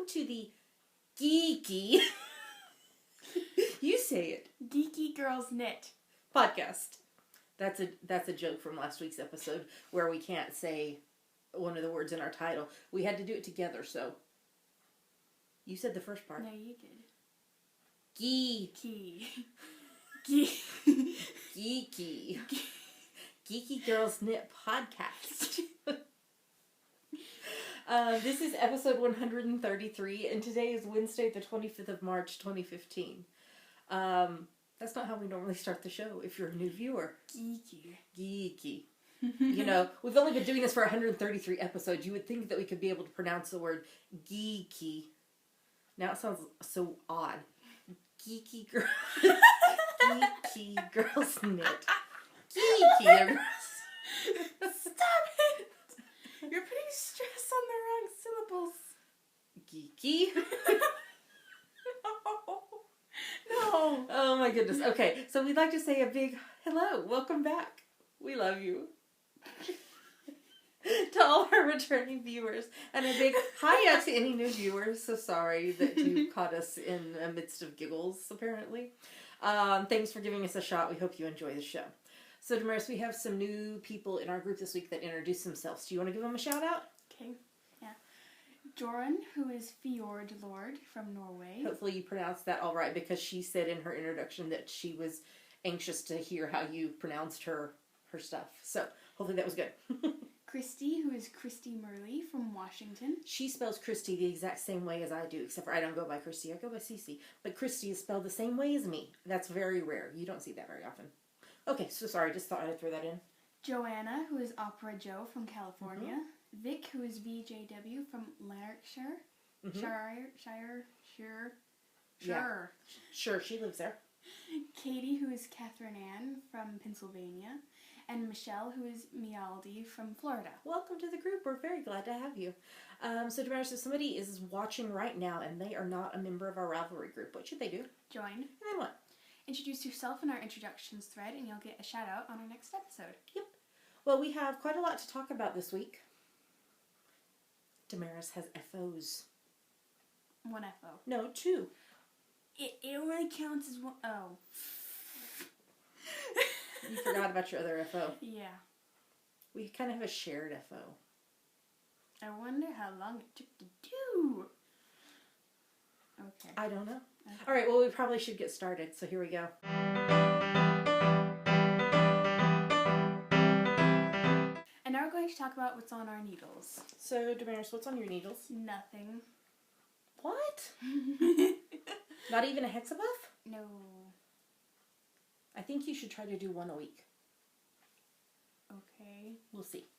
to the Geeky, you say it, Geeky Girls Knit podcast. That's a joke from last week's episode where we can't say one of the words in our title. We had to do it together, so you said the first part. No, you did. Geeky. Geeky Girls Knit podcast. This is episode 133, and today is Wednesday, the 25th of March, 2015. That's not how we normally start the show if you're a new viewer. Geeky. You know, we've only been doing this for 133 episodes. You would think that we could be able to pronounce the word geeky. Now it sounds so odd. Geeky Girls. Geeky Girls Knit. Geeky Girls. Stop it! You're putting stress on the wrong syllables. Geeky. No. Oh my goodness. Okay, so we'd like to say a big hello. Welcome back. We love you. To all our returning viewers. And a big hi out to any new viewers. So sorry that you caught us in the midst of giggles, apparently. Thanks for giving us a shot. We hope you enjoy the show. So, Damaris, we have some new people in our group this week that introduced themselves. Do you want to give them a shout out? Okay, yeah. Joran, who is Fjord Lord from Norway. Hopefully you pronounced that all right, because she said in her introduction that she was anxious to hear how you pronounced her stuff. So, hopefully that was good. Christy, who is Christy Murley from Washington. She spells Christy the exact same way as I do, except for I don't go by Christy, I go by Cece. But Christy is spelled the same way as me. That's very rare. You don't see that very often. Okay, so sorry, just thought I'd throw that in. Joanna, who is Opera Joe from California. Mm-hmm. Vic, who is VJW from Lanarkshire. Mm-hmm. Sure, she lives there. Katie, who is Catherine Ann from Pennsylvania. And Michelle, who is Mialdi from Florida. Welcome to the group. We're very glad to have you. So, Damaris, if somebody is watching right now and they are not a member of our Ravelry group, what should they do? Join. And what? Introduce yourself in our introductions thread, and you'll get a shout out on our next episode. Yep. Well, we have quite a lot to talk about this week. Damaris has FOs. One FO. No, two. It only counts as one. Oh. You forgot about your other FO. Yeah. We kind of have a shared FO. I wonder how long it took to do. Okay. I don't know. Okay. All right, well, we probably should get started, so here we go. And now we're going to talk about what's on our needles. So, Damaris, what's on your needles? Nothing. What? Not even a hexabuff? No. I think you should try to do one a week. Okay. We'll see.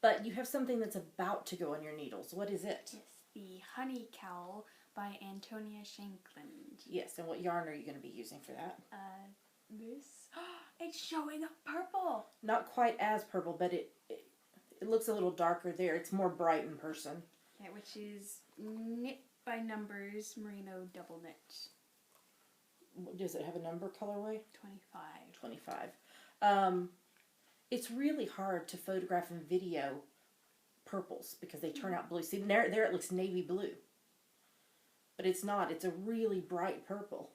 But you have something that's about to go on your needles. What is it? Yes, the Honey Cowl by Antonia Shankland. Yes, and what yarn are you going to be using for that? This. It's showing up purple. Not quite as purple, but it looks a little darker there. It's more bright in person. Yeah, which is Knit by Numbers Merino Double Knit. Does it have a number colorway? 25. 25. It's really hard to photograph and video purples because they turn out blue. See, there it looks navy blue. But it's not. It's a really bright purple.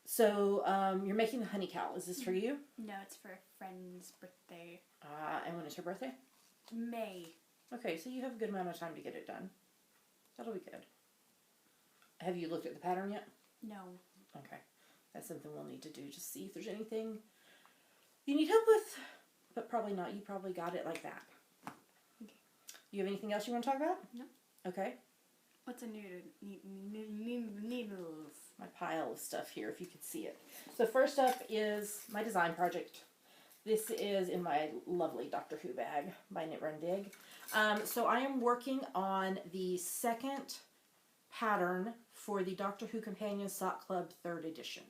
So, you're making the honey cowl. Is this for you? No, it's for a friend's birthday. And when is her birthday? May. Okay, so you have a good amount of time to get it done. That'll be good. Have you looked at the pattern yet? No. Okay. That's something we'll need to do. Just see if there's anything you need help with. But probably not. You probably got it like that. Okay. You have anything else you want to talk about? No. Okay. What's a needles? My pile of stuff here, if you could see it. So first up is my design project. This is in my lovely Doctor Who bag by Knit Run Dig. So I am working on the second pattern for the Doctor Who Companion Sock Club 3rd edition.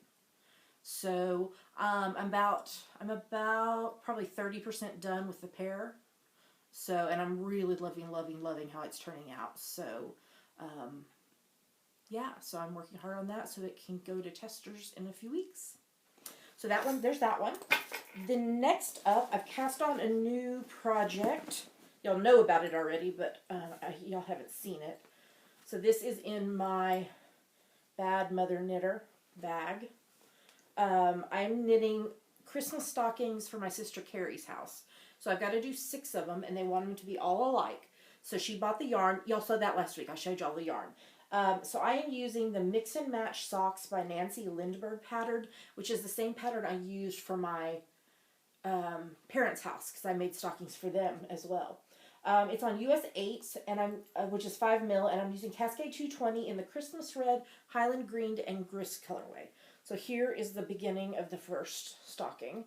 So I'm about probably 30% done with the pair. So, and I'm really loving how it's turning out. So, yeah, so I'm working hard on that so it can go to testers in a few weeks. So that one, there's that one. The next up, I've cast on a new project. Y'all know about it already, but y'all haven't seen it. So this is in my Bad Mother Knitter bag. I'm knitting Christmas stockings for my sister Carrie's house. So I've got to do 6 of them, and they want them to be all alike. So she bought the yarn. Y'all saw that last week. I showed y'all the yarn. So I am using the Mix and Match Socks by Nancy Lindbergh pattern, which is the same pattern I used for my parents' house, because I made stockings for them as well. It's on US 8, and which is 5 mil, and I'm using Cascade 220 in the Christmas Red, Highland Green, and Grist colorway. So here is the beginning of the first stocking.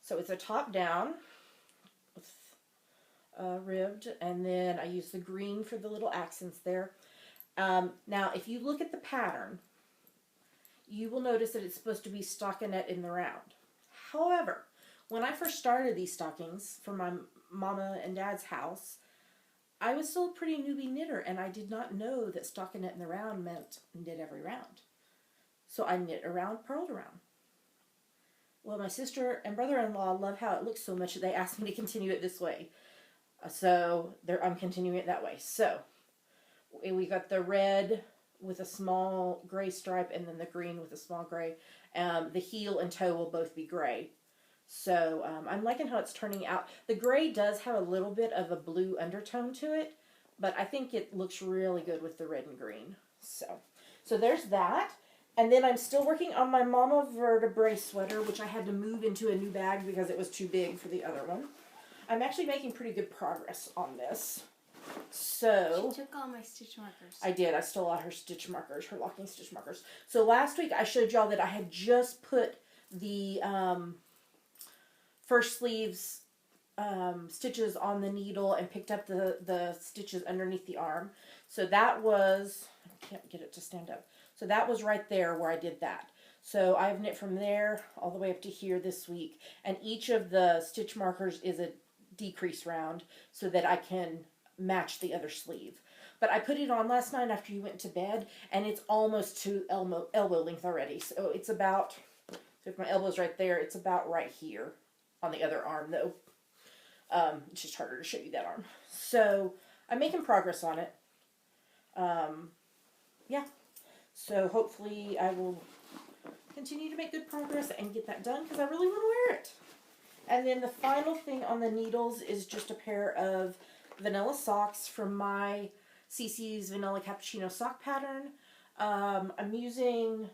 So it's a top down with ribbed, and then I use the green for the little accents there. Now, if you look at the pattern, you will notice that it's supposed to be stockinette in the round. However, when I first started these stockings for my mama and dad's house, I was still a pretty newbie knitter, and I did not know that stockinette in the round meant knit every round. So I knit around, purled around. Well, my sister and brother-in-law love how it looks so much that they asked me to continue it this way. So I'm continuing it that way. So we got the red with a small gray stripe, and then the green with a small gray. The heel and toe will both be gray. So I'm liking how it's turning out. The gray does have a little bit of a blue undertone to it, but I think it looks really good with the red and green. So there's that. And then I'm still working on my Mama Vertebrae sweater, which I had to move into a new bag because it was too big for the other one. I'm actually making pretty good progress on this. So she took all my stitch markers. I did. I stole out her stitch markers, her locking stitch markers. So last week I showed y'all that I had just put the first sleeve's stitches on the needle and picked up the stitches underneath the arm. So that was, I can't get it to stand up. So that was right there where I did that. So I've knit from there all the way up to here this week. And each of the stitch markers is a decrease round so that I can match the other sleeve. But I put it on last night after you went to bed, and it's almost to elbow length already. So it's about, so if my elbow's right there, it's about right here on the other arm though. It's just harder to show you that arm. So I'm making progress on it. Yeah. So hopefully I will continue to make good progress and get that done because I really want to wear it. And then the final thing on the needles is just a pair of vanilla socks from my CC's Vanilla Cappuccino sock pattern. I'm using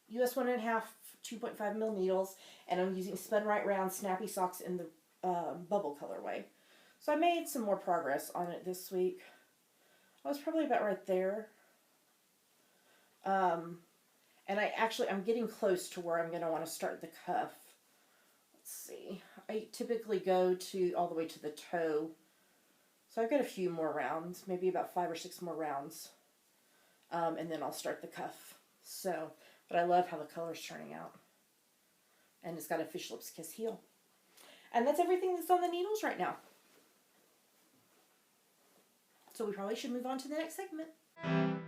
US 1.5 2.5 mil needles, and I'm using spun right round snappy socks in the bubble colorway. So I made some more progress on it this week. I was probably about right there. And I'm getting close to where I'm going to want to start the cuff. Let's see. I typically go all the way to the toe. So I've got a few more rounds, maybe about 5 or 6 more rounds. And then I'll start the cuff. So, but I love how the color's turning out. And it's got a Fish Lips Kiss heel. And that's everything that's on the needles right now. So we probably should move on to the next segment. And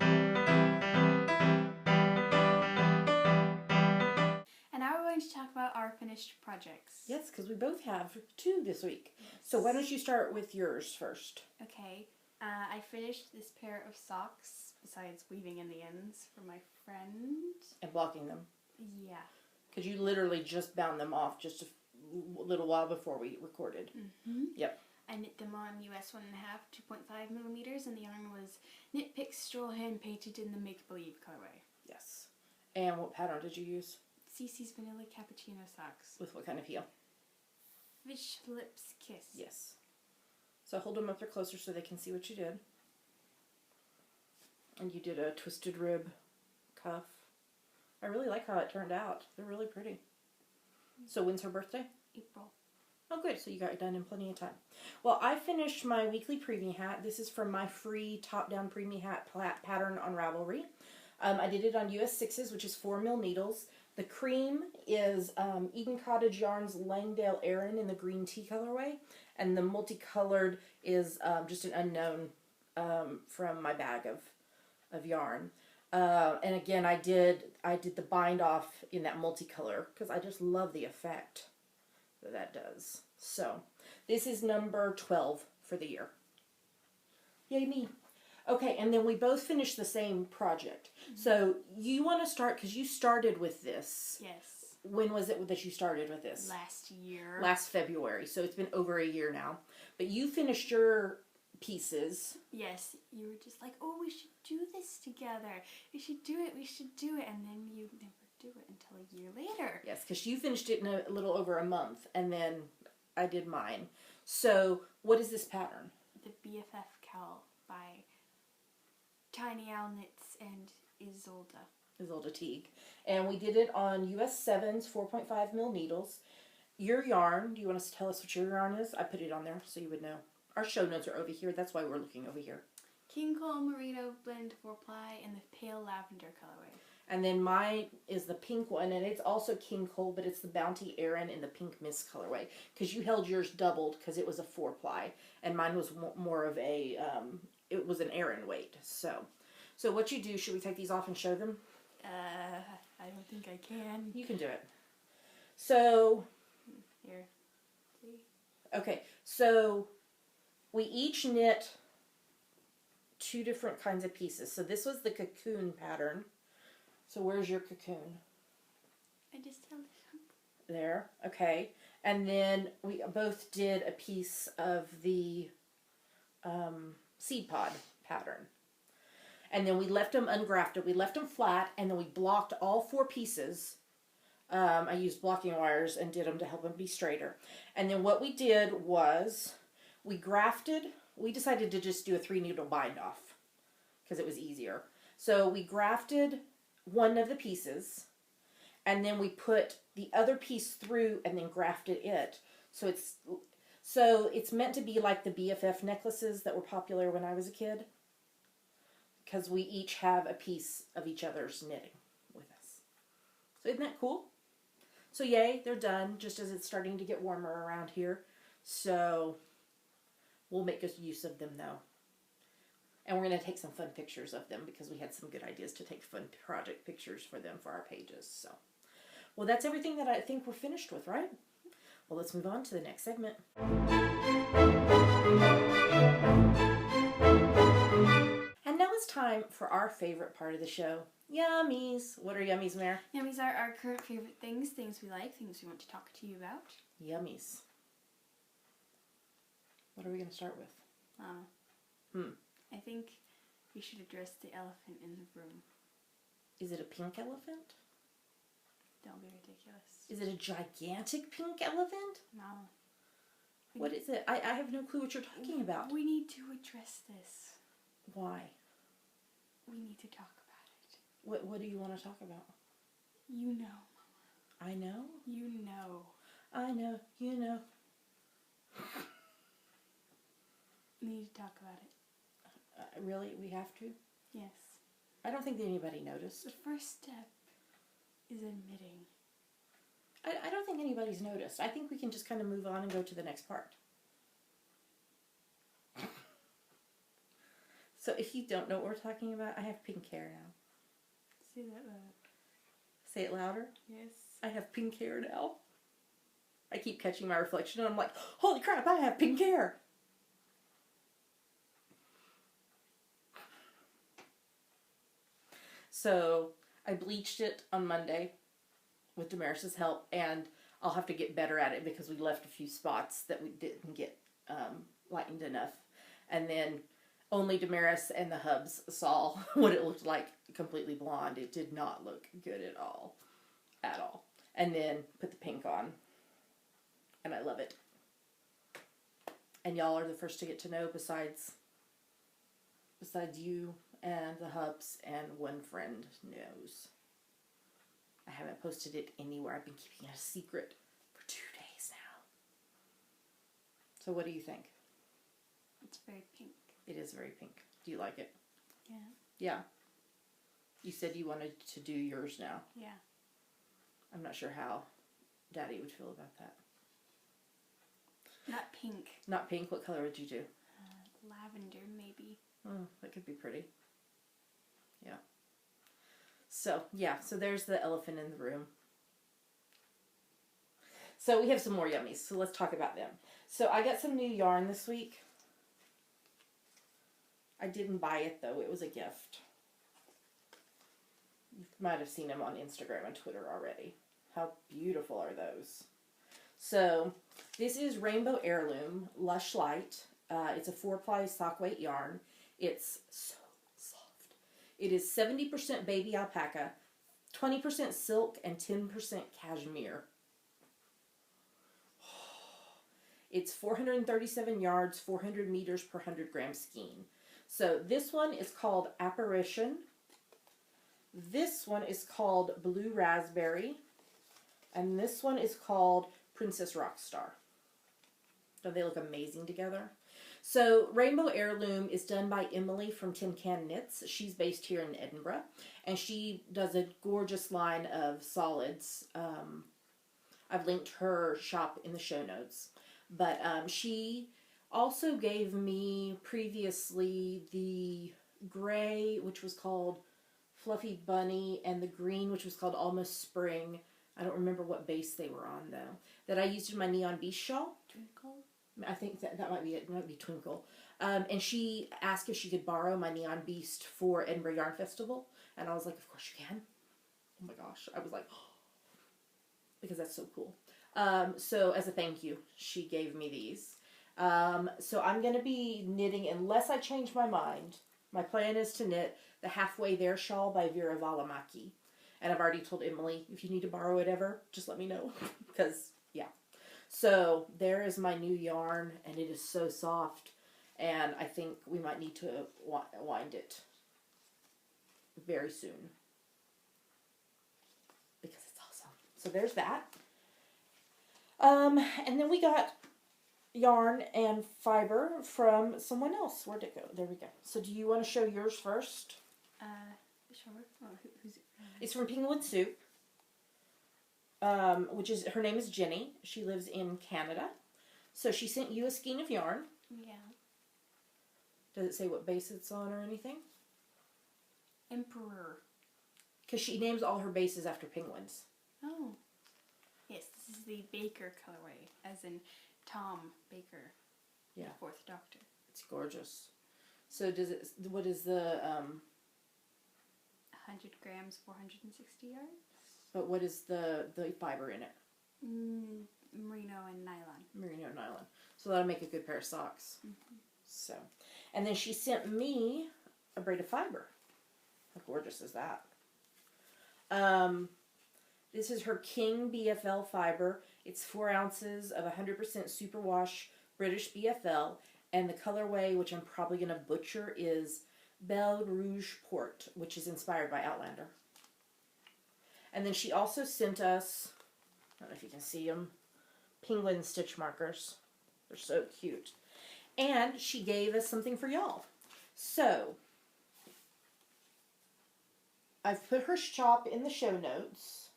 now we're going to talk about our finished projects. Yes, because we both have 2 this week. Yes. So why don't you start with yours first? Okay. I finished this pair of socks, besides weaving in the ends, for my friend. And blocking them. Yeah. Because you literally just bound them off just a little while before we recorded. Mm-hmm. Yep. I knit them on US 1.5 2.5 millimeters, and the yarn was Knit Pick Straw Hand painted in the Make Believe colorway. Yes. And what pattern did you use? CC's Vanilla Cappuccino socks. With what kind of heel? Fish Lips Kiss. Yes. So hold them up there closer so they can see what you did. And you did a twisted rib cuff. I really like how it turned out. They're really pretty. So when's her birthday? April. Oh, good. So you got it done in plenty of time. Well, I finished my weekly preemie hat. This is from my free top-down preemie hat pattern on Ravelry. I did it on US 6s, which is 4 mil needles. The cream is Eden Cottage Yarns Langdale Erin in the green tea colorway. And the multicolored is just an unknown from my bag of yarn. And again, I did the bind off in that multicolor because I just love the effect that does. So this is number 12 for the year. Yay me. Okay, and then we both finished the same project. So you want to start, because you started with this. Yes. When was it that you started with this? Last year. Last February. So it's been over a year now. But you finished your pieces. Yes, you were just like, oh, we should do this together. We should do it. And then you never do it until a year later. Yes, because you finished it in a little over a month, and then I did mine. So what is this pattern? The BFF Cowl by Tiny Owl Knits and Isolde Teague. And we did it on US 7's 4.5 mil needles. Your yarn, do you want to tell us what your yarn is? I put it on there so you would know. Our show notes are over here. That's why we're looking over here. King Cole Merino Blend 4-ply in the pale lavender colorway. And then mine is the pink one, and it's also King Cole, but it's the Bounty Erin in the pink mist colorway. Because you held yours doubled because it was a 4-ply, and mine was more of a, it was an Erin weight. So what you do, should we take these off and show them? I don't think I can. You can do it. So, Here. See? okay, so we each knit 2 different kinds of pieces. So this was the cocoon pattern. So where's your cocoon? I just held it up. There, okay. And then we both did a piece of the seed pod pattern. And then we left them ungrafted. We left them flat, and then we blocked all 4 pieces. I used blocking wires and did them to help them be straighter. And then what we did was we grafted. We decided to just do a 3-needle bind off because it was easier. So we grafted one of the pieces, and then we put the other piece through and then grafted it. So it's meant to be like the BFF necklaces that were popular when I was a kid, because we each have a piece of each other's knitting with us. So isn't that cool? So yay, they're done, just as it's starting to get warmer around here. So we'll make use of them though. And we're going to take some fun pictures of them because we had some good ideas to take fun project pictures for them for our pages. So, well, that's everything that I think we're finished with, right? Well, let's move on to the next segment. And now it's time for our favorite part of the show, Yummies. What are yummies, Mare? Yummies are our current favorite things we like, things we want to talk to you about. Yummies. What are we going to start with? I think we should address the elephant in the room. Is it a pink elephant? Don't be ridiculous. Is it a gigantic pink elephant? No. What is it? I have no clue what you're talking about. We need to address this. Why? We need to talk about it. What do you want to talk about? You know, Mama. I know? You know. I know. You know. We need to talk about it. Really? We have to? Yes. I don't think anybody noticed. The first step is admitting. I don't think anybody's noticed. I think we can just kind of move on and go to the next part. So if you don't know what we're talking about, I have pink hair now. Say that loud. Say it louder. Yes. I have pink hair now. I keep catching my reflection and I'm like, holy crap, I have pink hair. So I bleached it on Monday with Damaris's help, and I'll have to get better at it because we left a few spots that we didn't get lightened enough. And then only Damaris and the hubs saw what it looked like completely blonde. It did not look good at all. At all. And then put the pink on. And I love it. And y'all are the first to get to know besides you and the hubs, and one friend knows. I haven't posted it anywhere. I've been keeping it a secret for 2 days now. So what do you think? It's very pink. It is very pink. Do you like it? Yeah. Yeah. You said you wanted to do yours now. Yeah. I'm not sure how Daddy would feel about that. Not pink. Not pink. What color would you do? Lavender, maybe. Oh, that could be pretty. Yeah. So, yeah. So there's the elephant in the room. So we have some more yummies. So let's talk about them. So I got some new yarn this week. I didn't buy it though. It was a gift. You might have seen them on Instagram and Twitter already. How beautiful are those? So this is Rainbow Heirloom Lush Light. It's a 4-ply sock weight yarn. It's so soft. It is 70% baby alpaca, 20% silk, and 10% cashmere. It's 437 yards, 400 meters per 100 gram skein. So this one is called Apparition. This one is called Blue Raspberry. And this one is called Princess Rockstar. Don't they look amazing together? So Rainbow Heirloom is done by Emily from Tin Can Knits. She's based here in Edinburgh. And she does a gorgeous line of solids. I've linked her shop in the show notes. But she also gave me previously the gray, which was called Fluffy Bunny, and the green, which was called Almost Spring. I don't remember what base they were on, though. That I used in my Neon Beast shawl. Twinkle? I think that might be it. It might be Twinkle. And she asked if she could borrow my Neon Beast for Edinburgh Yarn Festival. And I was like, of course you can. Oh my gosh. I was like, oh, because that's so cool. So as a thank you, she gave me these. So I'm going to be knitting, unless I change my mind. My plan is to knit the Halfway There shawl by Vera Valimaki. And I've already told Emily, if you need to borrow it ever, just let me know. Because, yeah. So there is my new yarn, and it is so soft. And I think we might need to wind it very soon. Because it's awesome. So there's that. And then we got yarn and fiber from someone else. Where'd it go? There we go. So do you want to show yours first? Sure. Oh, who's it? It's from Penguin Soup. Which is, her name is Jenny. She lives in Canada. So she sent you a skein of yarn. Yeah. Does it say what base it's on or anything? Emperor. Because she names all her bases after penguins. Oh. Yes, this is the Baker colorway, as in Tom Baker. Yeah. The Fourth Doctor. It's gorgeous. So does it, what is the, 100 grams, 460 yards? but what is the fiber in it? Merino and nylon. Merino nylon. So that'll make a good pair of socks. Mm-hmm. So, and then she sent me a braid of fiber. How gorgeous is that? This is her King BFL fiber. It's 4 ounces of 100% superwash British BFL, and the colorway, which I'm probably going to butcher, is Belle Rouge Port, which is inspired by Outlander. And then she also sent us, I don't know if you can see them, penguin stitch markers. They're so cute. And she gave us something for y'all. So, I've put her shop in the show notes.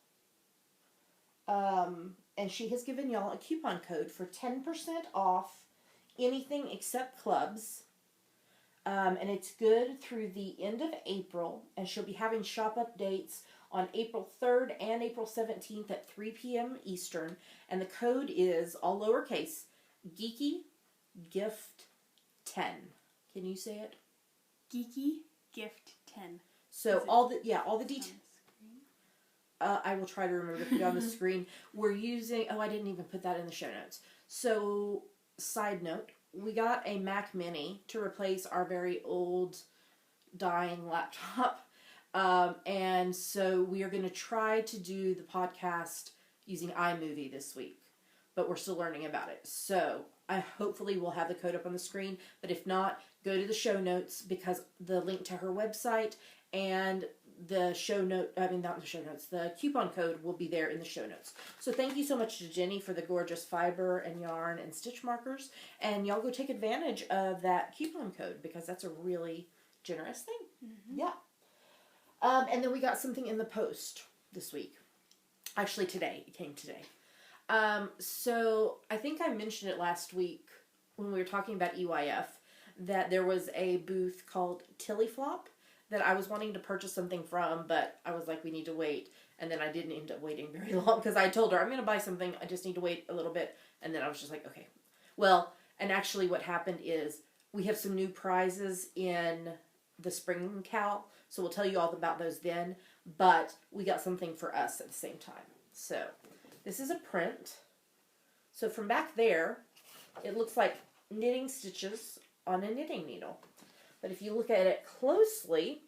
And she has given y'all a coupon code for 10% off anything except clubs. And it's good through the end of April. And she'll be having shop updates on April 3rd and April 17th at 3 p.m. Eastern. And the code is, all lowercase, Geeky Gift 10. Can you say it? Geeky Gift 10. So all the details. I will try to remember to put it on the screen. We're using, I didn't even put that in the show notes. So, side note, we got a Mac Mini to replace our very old, dying laptop. And so we are going to try to do the podcast using iMovie this week. But we're still learning about it. So, I hopefully will have the code up on the screen. But if not, go to the show notes, because the link to her website and the the coupon code will be there in the show notes. So thank you so much to Jenny for the gorgeous fiber and yarn and stitch markers. And y'all go take advantage of that coupon code, because that's a really generous thing. Mm-hmm. Yeah. And then we got something in the post this week. Actually today. It came today. So I think I mentioned it last week when we were talking about EYF, that there was a booth called Tillyflop that I was wanting to purchase something from, but I was like, we need to wait. And then I didn't end up waiting very long, because I told her, I'm going to buy something, I just need to wait a little bit. And then I was just like, okay. Well, and actually what happened is we have some new prizes in the Spring Cow, so we'll tell you all about those then, but we got something for us at the same time. So, this is a print. So from back there, it looks like knitting stitches on a knitting needle. But if you look at it closely,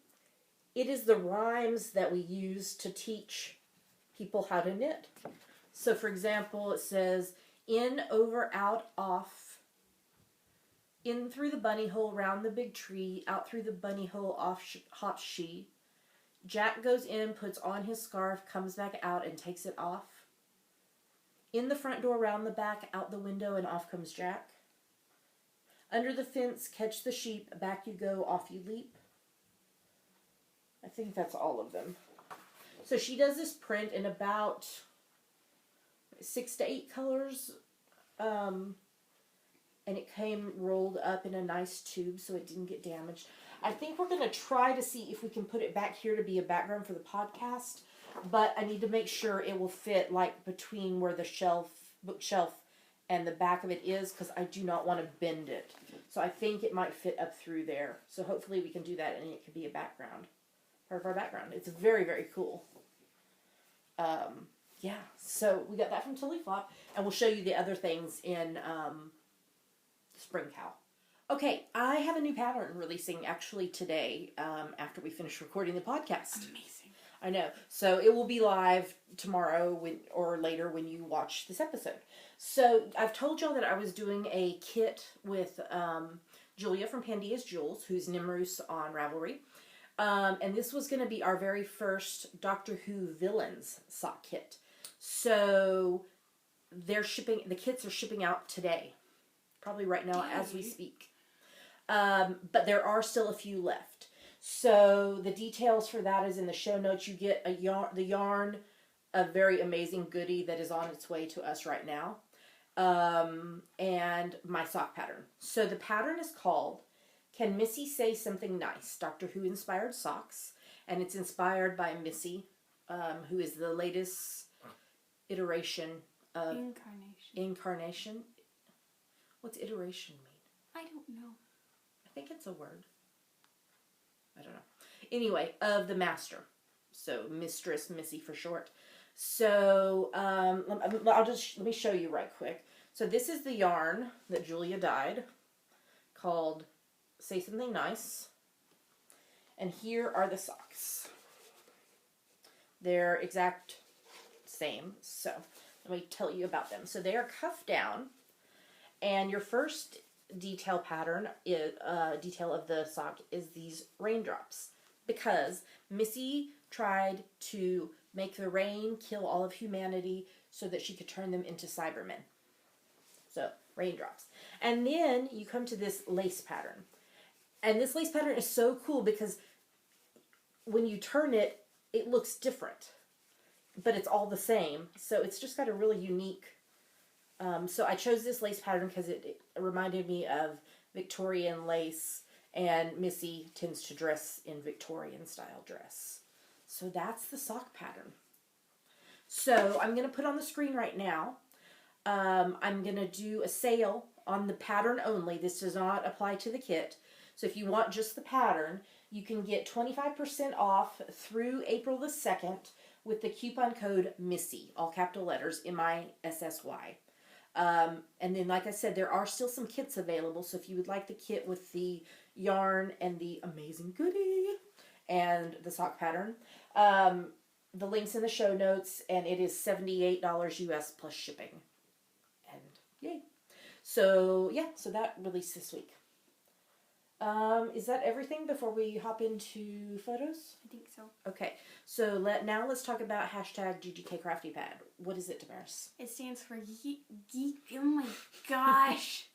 it is the rhymes that we use to teach people how to knit. So for example, it says, in, over, out, off, in through the bunny hole, round the big tree, out through the bunny hole, off hops she. Jack goes in, puts on his scarf, comes back out and takes it off. In the front door, round the back, out the window, and off comes Jack. Under the fence, catch the sheep, back you go, off you leap. I think that's all of them. So she does this print in about 6 to 8 colors. And it came rolled up in a nice tube so it didn't get damaged. I think we're going to try to see if we can put it back here to be a background for the podcast. But I need to make sure it will fit like between where the bookshelf and the back of it is, because I do not want to bend it. So I think it might fit up through there. So hopefully we can do that and it can be a background. Part of our background. It's very, very cool. Yeah, so we got that from Tilly Flop. And we'll show you the other things in Spring Cow. Okay, I have a new pattern releasing actually today after we finish recording the podcast. Amazing. I know. So it will be live tomorrow or later when you watch this episode. So I've told y'all that I was doing a kit with Julia from Pandas Jewels, who's Nimrus on Ravelry. And this was going to be our very first Doctor Who Villains sock kit. So the kits are shipping out today. Probably right now as we speak. But there are still a few left. So the details for that is in the show notes. You get the yarn, a very amazing goodie that is on its way to us right now. And my sock pattern. So the pattern is called Can Missy Say Something Nice? Doctor Who Inspired Socks. And it's inspired by Missy, who is the latest iteration of... Incarnation. What's iteration mean? I don't know. I think it's a word. I don't know. Anyway, of the master. So, Mistress Missy for short. So, let me show you right quick. So, this is the yarn that Julia dyed called Say Something Nice. And here are the socks. They're exact same. So, let me tell you about them. So, they are cuffed down. And your first detail pattern, detail of the sock is these raindrops. Because Missy tried to make the rain kill all of humanity so that she could turn them into Cybermen. So, raindrops. And then you come to this lace pattern. And this lace pattern is so cool because when you turn it, it looks different. But it's all the same. So, it's just got a really unique... so I chose this lace pattern because it reminded me of Victorian lace, and Missy tends to dress in Victorian style dress. So that's the sock pattern. So I'm going to put on the screen right now. I'm going to do a sale on the pattern only. This does not apply to the kit. So if you want just the pattern, you can get 25% off through April the 2nd with the coupon code MISSY, all capital letters, MISSY. And then, like I said, there are still some kits available. So if you would like the kit with the yarn and the amazing goodie and the sock pattern, the link's in the show notes, and it is $78 US plus shipping. And yay. So, yeah, so that released this week. Is that everything before we hop into photos? I think so. Okay, so now let's talk about hashtag GGKCraftyPad. What is it, Damaris? It stands for geek. Oh my gosh!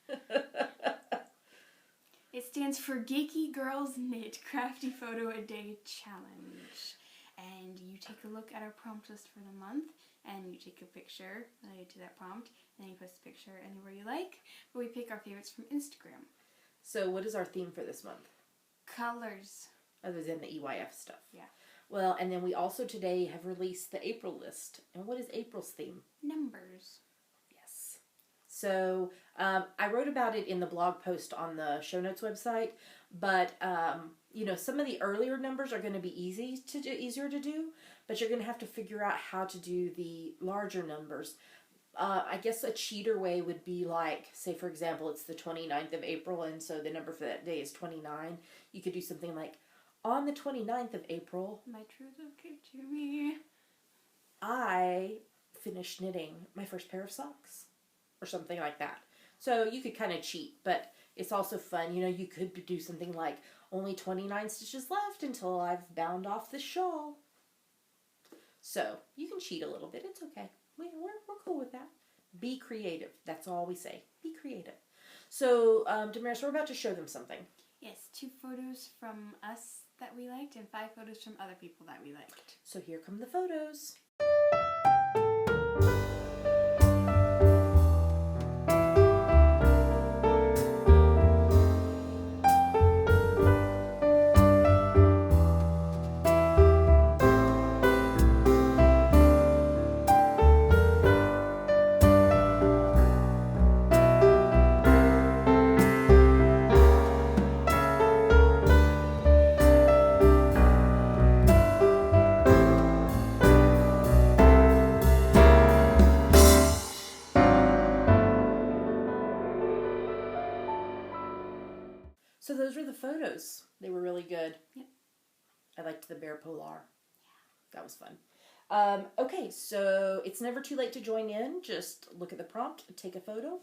It stands for Geeky Girls Knit Crafty Photo a Day Challenge. And you take a look at our prompt list for the month, and you take a picture related to that prompt, and then you post a picture anywhere you like. But we pick our favorites from Instagram. So what is our theme for this month? Colors. Other than the EYF stuff. Yeah. Well, and then we also today have released the April list. And what is April's theme? Numbers. Yes. So I wrote about it in the blog post on the show notes website, but you know, some of the earlier numbers are going to be easier to do, but you're going to have to figure out how to do the larger numbers. I guess a cheater way would be like, say for example, it's the 29th of April, and so the number for that day is 29. You could do something like, on the 29th of April, My true love came to me. I finished knitting my first pair of socks, or something like that. So you could kind of cheat, but it's also fun. You know, you could do something like, only 29 stitches left until I've bound off this shawl. So you can cheat a little bit. It's okay. We're cool with that. Be creative. That's all we say. Be creative. So, Damaris, we're about to show them something. Yes, 2 photos from us that we liked and 5 photos from other people that we liked. So here come the photos. So those were the photos. They were really good. Yep. I liked the bear polar. Yeah. That was fun. Okay, so it's never too late to join in. Just look at the prompt, take a photo,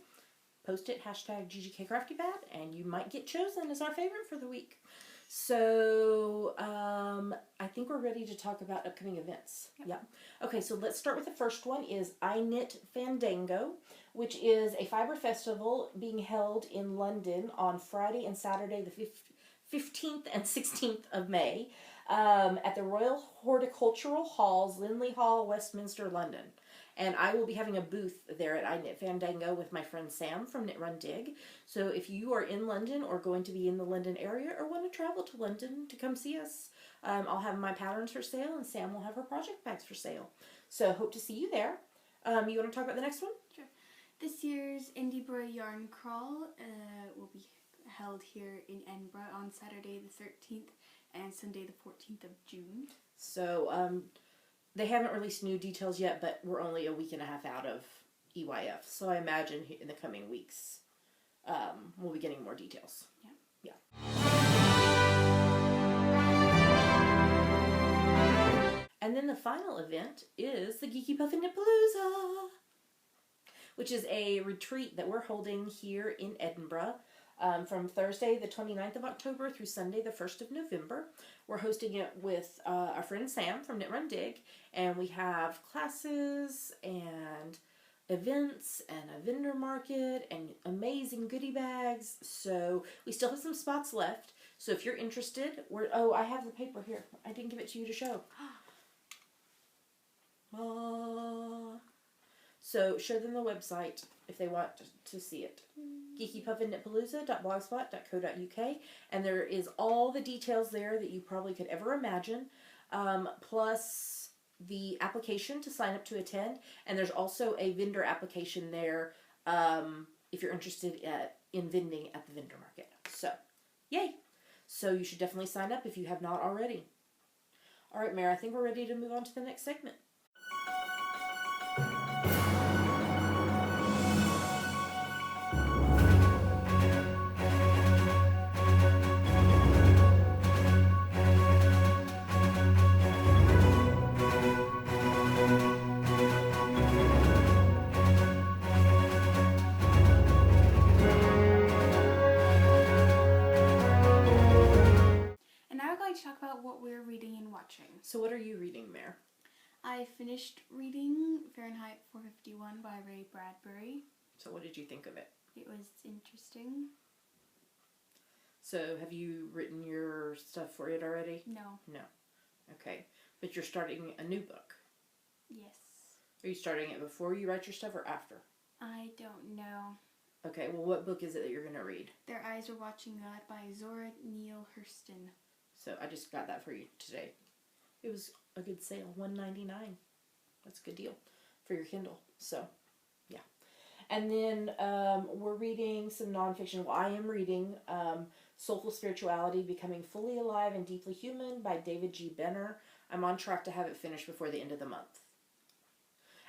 post it, hashtag GGKCraftyPad, and you might get chosen as our favorite for the week. So I think we're ready to talk about upcoming events. Yep. Yeah. Okay, so let's start with the first one is I Knit Fandango, which is a fiber festival being held in London on Friday and Saturday the 15th and 16th of May at the Royal Horticultural Halls, Linley Hall, Westminster, London. And I will be having a booth there at I Knit Fandango with my friend Sam from Knit Run Dig. So if you are in London or going to be in the London area or want to travel to London to come see us, I'll have my patterns for sale and Sam will have her project bags for sale. So hope to see you there. You want to talk about the next one? Sure. This year's Indieborough Yarn Crawl will be held here in Edinburgh on Saturday the 13th and Sunday the 14th of June. So they haven't released new details yet, but we're only a week and a half out of EYF. So I imagine in the coming weeks we'll be getting more details. Yeah. And then the final event is the Geeky Puffin Knitpalooza, which is a retreat that we're holding here in Edinburgh from Thursday the 29th of October through Sunday the 1st of November. We're hosting it with our friend Sam from Knit Run Dig, and we have classes and events and a vendor market and amazing goodie bags. So we still have some spots left. So if you're interested, I have the paper here. I didn't give it to you to show. So show them the website if they want to see it. geekypuffinknitpalooza.blogspot.co.uk, and there is all the details there that you probably could ever imagine, plus the application to sign up to attend, and there's also a vendor application there if you're interested in vending at the vendor market. So, yay! So you should definitely sign up if you have not already. All right, Mary, I think we're ready to move on to the next segment. To talk about what we're reading and watching. So what are you reading, Mare? I finished reading Fahrenheit 451 by Ray Bradbury. So what did you think of it? It was interesting. So have you written your stuff for it already? No. No. Okay. But you're starting a new book? Yes. Are you starting it before you write your stuff or after? I don't know. Okay, well what book is it that you're going to read? Their Eyes Are Watching God by Zora Neale Hurston. So I just got that for you today. It was a good sale, $1.99. That's a good deal for your Kindle. So, yeah. And then we're reading some nonfiction. Well, I am reading Soulful Spirituality, Becoming Fully Alive and Deeply Human by David G. Benner. I'm on track to have it finished before the end of the month.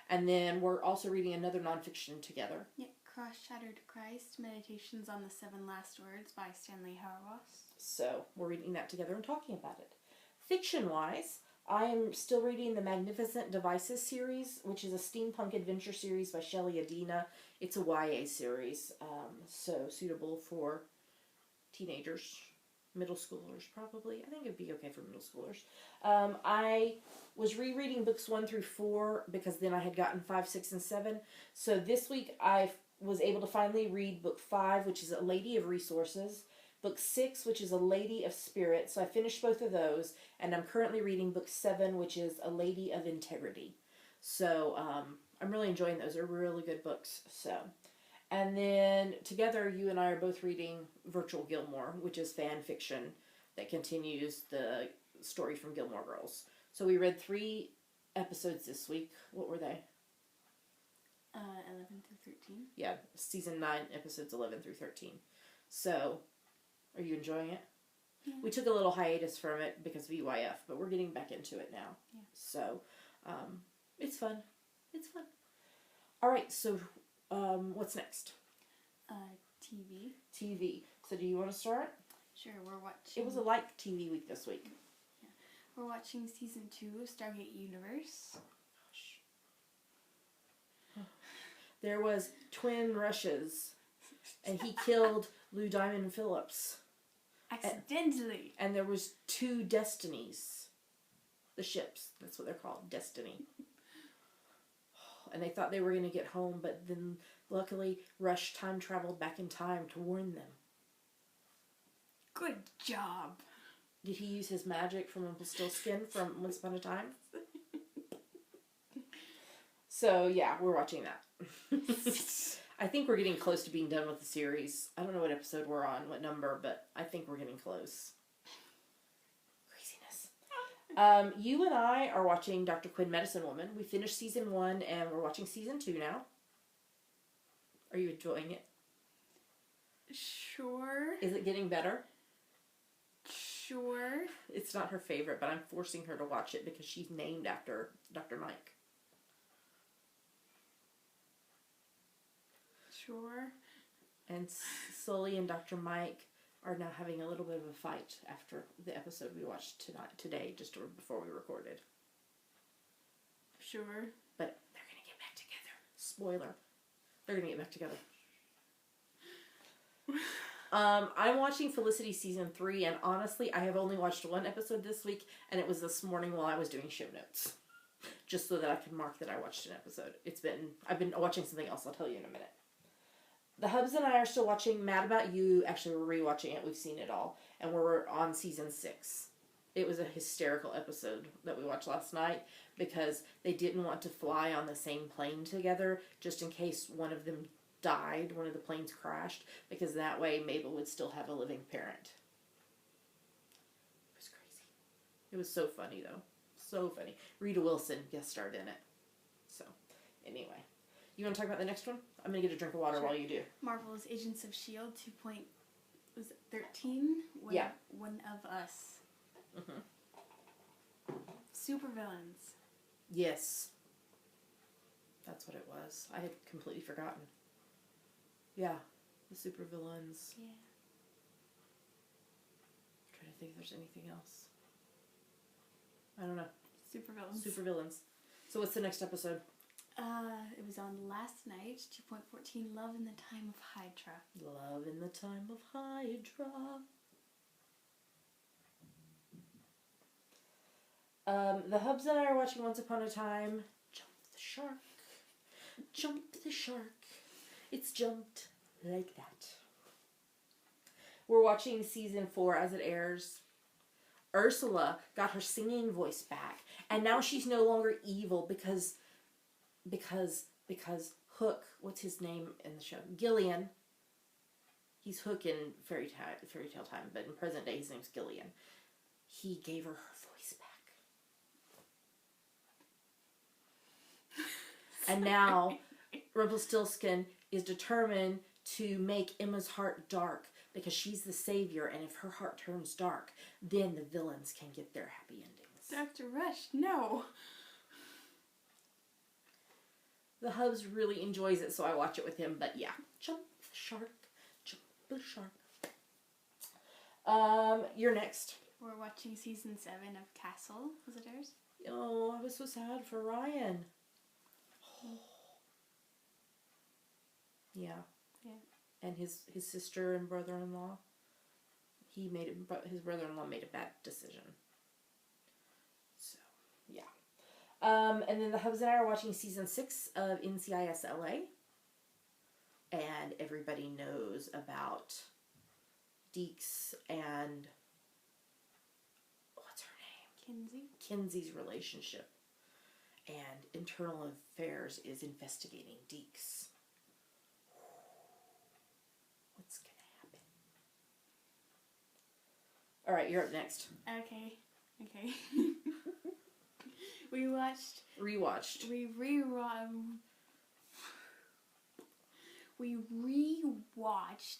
And then we're also reading another nonfiction together. Yeah, Cross-Shattered Christ, Meditations on the Seven Last Words by Stanley Hauerwas. So we're reading that together and talking about it. Fiction-wise, I am still reading the Magnificent Devices series, which is a steampunk adventure series by Shelley Adina. It's a YA series, so suitable for teenagers, middle schoolers probably. I think it'd be okay for middle schoolers. I was rereading books 1 through 4 because then I had gotten 5, 6, and 7. So this week I was able to finally read book 5, which is A Lady of Resources. Book 6, which is A Lady of Spirit. So I finished both of those, and I'm currently reading book 7, which is A Lady of Integrity. So I'm really enjoying those. They're really good books. So, and then together, you and I are both reading Virtual Gilmore, which is fan fiction that continues the story from Gilmore Girls. So we read 3 episodes this week. What were they? 11 through 13. Yeah, season 9, episodes 11 through 13. So, are you enjoying it? Yeah. We took a little hiatus from it because of EYF, but we're getting back into it now. Yeah. So, it's fun. It's fun. All right, so what's next? TV. TV. So do you want to start? Sure, we're watching. It was a light TV week this week. Yeah. We're watching season 2 of Stargate Universe. Gosh. There was twin Rushes, and he killed Lou Diamond Phillips. Accidentally. And there was 2 Destinies. The ships. That's what they're called. Destiny. And they thought they were going to get home, but then luckily Rush time traveled back in time to warn them. Good job. Did he use his magic from Rumpelstiltskin from Once Upon a Time? So yeah, we're watching that. I think we're getting close to being done with the series. I don't know what episode we're on, what number, but I think we're getting close. Craziness. You and I are watching Dr. Quinn, Medicine Woman. We finished season 1 and we're watching season 2 now. Are you enjoying it? Sure. Is it getting better? Sure. It's not her favorite, but I'm forcing her to watch it because she's named after Dr. Mike. Sure. And Sully and Dr. Mike are now having a little bit of a fight after the episode we watched today, just before we recorded. Sure. But they're going to get back together. Spoiler. They're going to get back together. I'm watching Felicity season 3, and honestly, I have only watched 1 episode this week, and it was this morning while I was doing show notes. Just so that I can mark that I watched an episode. I've been watching something else, I'll tell you in a minute. The Hubs and I are still watching Mad About You. Actually, we're rewatching it. We've seen it all. And we're on season 6. It was a hysterical episode that we watched last night because they didn't want to fly on the same plane together just in case one of them died, one of the planes crashed, because that way Mabel would still have a living parent. It was crazy. It was so funny, though. So funny. Rita Wilson guest starred in it. So, anyway. You want to talk about the next one? I'm going to get a drink of water Sure. while you do. Marvel's Agents of S.H.I.E.L.D. 2.13? Yeah. One of Us. Mm-hmm. Supervillains. Yes. That's what it was. I had completely forgotten. Yeah. The supervillains. Yeah. I'm trying to think if there's anything else. I don't know. Supervillains. Supervillains. So what's the next episode? It was on last night, 2.14, Love in the Time of Hydra. Love in the Time of Hydra. The Hubs and I are watching Once Upon a Time. Jump the shark. Jump the shark. It's jumped like that. We're watching season 4 as it airs. Ursula got her singing voice back. And now she's no longer evil because Hook, what's his name in the show? Gillian. He's Hook in fairy tale time, but in present day his name's Gillian. He gave her voice back. And now Rumpelstiltskin is determined to make Emma's heart dark because she's the savior, and if her heart turns dark, then the villains can get their happy endings. Dr. Rush, no. The Hubs really enjoys it, so I watch it with him, but yeah. Jump the shark, jump the shark. You're next. We're watching season 7 of Castle Visitors. Oh, I was so sad for Ryan. Yeah. Yeah. And his sister and brother-in-law. His brother-in-law made a bad decision. So, yeah. And then the Hubs and I are watching season 6 of NCIS LA. And everybody knows about Deeks and what's her name? Kinsey's relationship. And Internal Affairs is investigating Deeks. What's gonna happen? All right, you're up next. Okay. We rewatched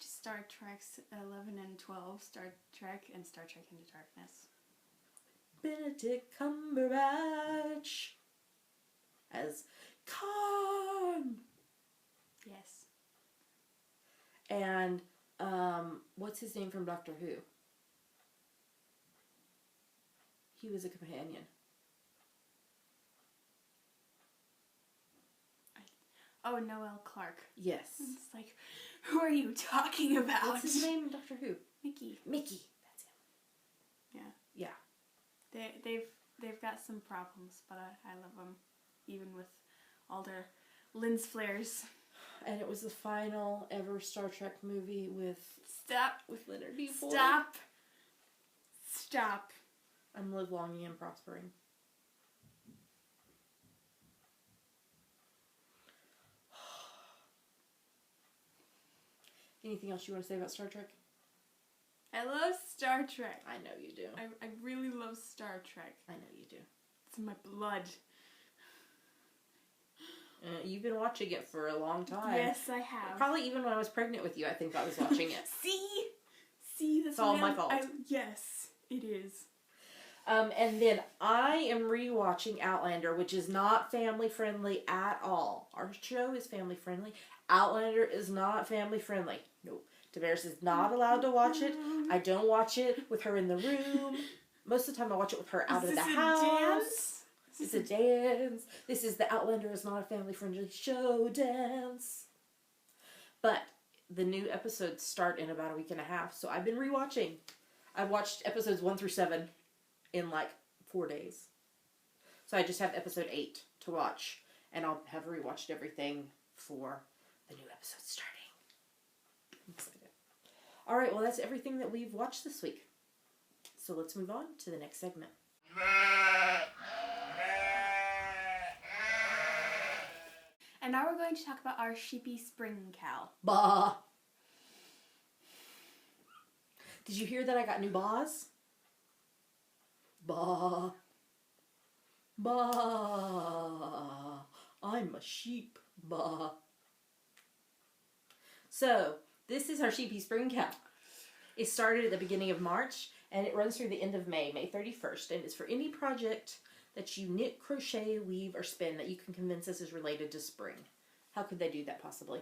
Star Trek's 11 and 12, Star Trek and Star Trek Into Darkness. Benedict Cumberbatch as Khan. Yes. And what's his name from Doctor Who? He was a companion. Oh, Noel Clark. Yes. It's like, who are you talking about? What's his name in Doctor Who? Mickey. That's him. Yeah. Yeah. They've got some problems, but I love them, even with all their lens flares. And it was the final ever Star Trek movie with Leonard Nimoy. Stop. I'm live longing and prospering. Anything else you want to say about Star Trek? I love Star Trek. I know you do. I really love Star Trek. I know you do. It's in my blood. You've been watching it for a long time. Yes, I have. Probably even when I was pregnant with you, I think I was watching it. See, that's it's all my fault. Yes, it is. And then I am rewatching Outlander, which is not family friendly at all. Our show is family friendly. Outlander is not family friendly. Nope. Tavares is not allowed to watch it. I don't watch it with her in the room. Most of the time I watch it with her out of the house. Dance? It's a dance. This is the Outlander is not a family friendly show dance. But the new episodes start in about a week and a half, so I've been rewatching. I've watched episodes 1 through 7 in like 4 days. So I just have episode 8 to watch, and I'll have rewatched everything for the new episode starting. I'm excited. Alright, well that's everything that we've watched this week. So let's move on to the next segment. And now we're going to talk about our Sheepy Spring Cow. Bah! Did you hear that I got new bahs? Bah. Bah. I'm a sheep. Bah. So, this is our Sheepy Spring Cow. It started at the beginning of March, and it runs through the end of May, May 31st, and it's for any project that you knit, crochet, weave, or spin that you can convince us is related to spring. How could they do that possibly?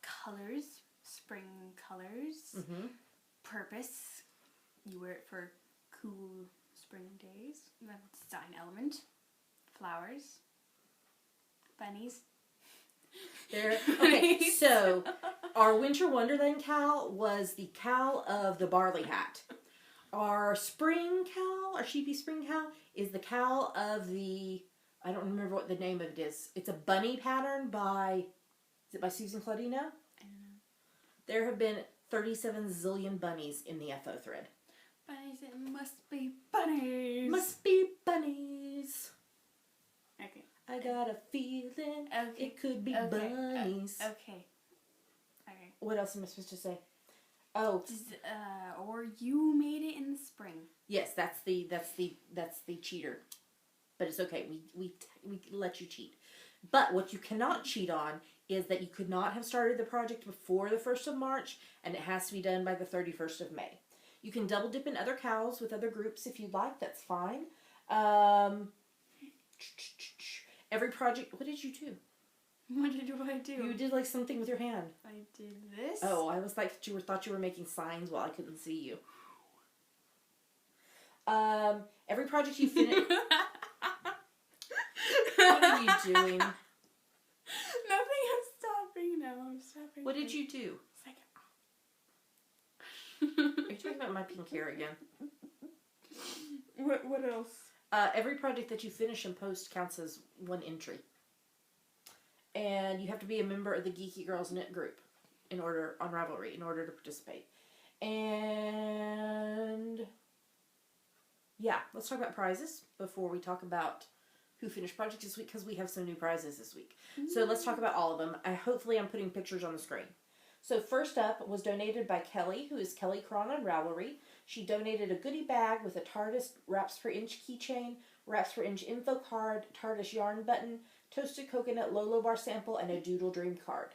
Colors, spring colors, Mm-hmm. purpose. You wear it for cool spring days. Design element, flowers, bunnies. Okay, so our Winter Wonderland cow was the cow of the barley hat. Our spring cow, our Sheepy Spring Cow, is the cow of the, I don't remember what the name of it is. It's a bunny pattern by, is it by Susan Claudino? I don't know. There have been 37 zillion bunnies in the FO thread. Bunnies, it must be bunnies. Must be bunnies. Okay. I got a feeling it could be Okay. bunnies. Okay. What else am I supposed to say? Oh, or you made it in the spring. yes, that's the cheater, but it's okay. We let you cheat. But what you cannot cheat on is that you could not have started the project before the 1st of March, and it has to be done by the 31st of May. You can double dip in other cows with other groups if you'd like, that's fine. Every project, what did you do? What did I do? You did like something with your hand. I did this. Oh, I was like, thought you were making signs while I couldn't see you. Every project you finish. What are you doing? Nothing. I'm stopping now. I'm stopping. What did you do? It's like, Are you talking about my pink hair again? What else? Every project that you finish and post counts as one entry. And you have to be a member of the Geeky Girls knit group on Ravelry in order to participate. And yeah, let's talk about prizes before we talk about who finished projects this week, because we have some new prizes this week. So let's talk about all of them. Hopefully I'm putting pictures on the screen. So first up was donated by Kelly, who is Kelly Cron on Ravelry. She donated a goodie bag with a TARDIS wraps per inch keychain, wraps per inch info card, TARDIS yarn button, toasted coconut Lolo bar sample, and a Doodle Dream card.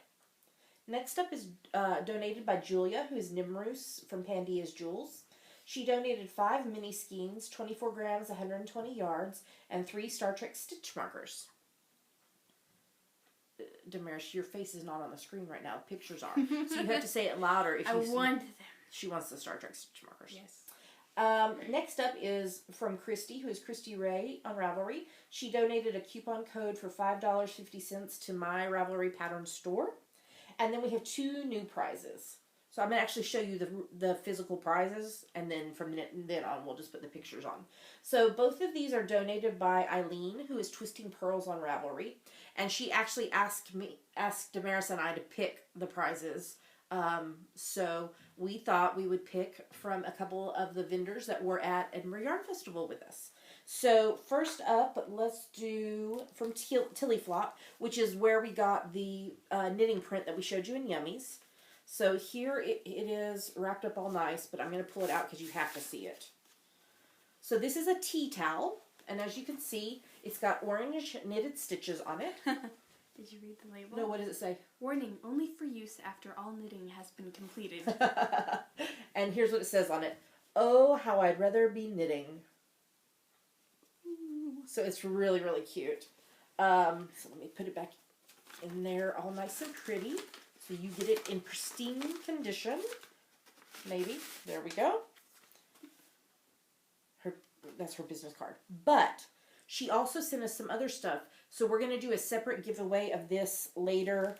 Next up is donated by Julia, who is Nimrus from Pandas Jewels. She donated 5 mini skeins, 24 grams, 120 yards, and 3 Star Trek stitch markers. Damaris, your face is not on the screen right now. Pictures are. So you have to say it louder. If I want them. She wants the Star Trek stitch markers. Yes. Next up is from Christy, who is Christy Ray on Ravelry. She donated a coupon code for $5.50 to my Ravelry pattern store. And then we have 2 new prizes. So I'm going to actually show you the physical prizes, and then from then on we'll just put the pictures on. So both of these are donated by Eileen, who is Twisting Pearls on Ravelry. And she actually asked Damaris and I to pick the prizes. So we thought we would pick from a couple of the vendors that were at Edinburgh Yarn Festival with us. So first up, let's do from Tilly Flop, which is where we got the knitting print that we showed you in Yummies. So here it is wrapped up all nice, but I'm going to pull it out because you have to see it. So this is a tea towel, and as you can see, it's got orange knitted stitches on it. Did you read the label? No, what does it say? Warning, only for use after all knitting has been completed. And here's what it says on it. Oh, how I'd rather be knitting. So it's really, really cute. So let me put it back in there all nice and pretty. So you get it in pristine condition. Maybe. There we go. That's her business card. But she also sent us some other stuff. So we're going to do a separate giveaway of this later,